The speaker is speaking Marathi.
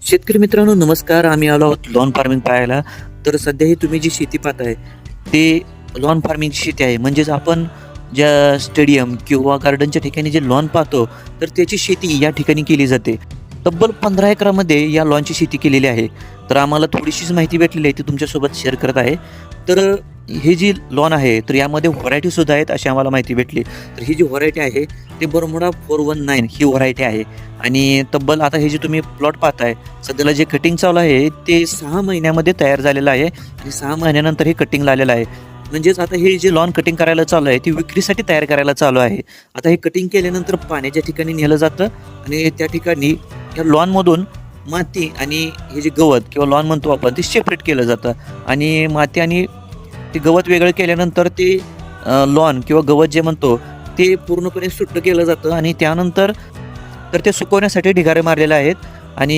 शेतकरी मित्रांनो नमस्कार. आम्ही आलो आहोत लॉन फार्मिंग पाहायला. तर सध्या ही तुम्ही जी शेती पाहताय ते लॉन फार्मिंगची शेती आहे. म्हणजेच आपण ज्या स्टेडियम किंवा गार्डनच्या ठिकाणी जे लॉन पाहतो तर त्याची शेती या ठिकाणी केली जाते. तब्बल 15 एकरामध्ये या लॉनची शेती केलेली आहे. तर आम्हाला थोडीशीच माहिती भेटलेली आहे ती तुमच्यासोबत शेअर करत आहे. तर हे जी लॉन आहे तर यामध्ये व्हरायटीसुद्धा आहेत अशी आम्हाला माहिती भेटली. तर ही जी व्हरायटी आहे ते बरमुडा 419 ही व्हरायटी आहे. आणि तब्बल आता हे जे तुम्ही प्लॉट पाहताय सध्याला जे कटिंग चालू आहे ते 6 महिन्यामध्ये तयार झालेलं आहे आणि 6 महिन्यानंतर हे कटिंगला आलेलं आहे. म्हणजेच आता हे जे लॉन कटिंग करायला चालू आहे ती विक्रीसाठी तयार करायला चालू आहे. आता हे कटिंग केल्यानंतर पाण्याच्या ठिकाणी नेलं जातं आणि त्या ठिकाणी या लॉनमधून माती आणि हे जे गवत किंवा लॉन म्हणतो आपण ते सेपरेट केलं जातं आणि माती आणि ते गवत वेगळं केल्यानंतर ते लॉन किंवा गवत जे म्हणतो ते पूर्णपणे सुट्ट केलं जातं आणि त्यानंतर तर ते सुकवण्यासाठी ढिगारे मारलेले आहेत आणि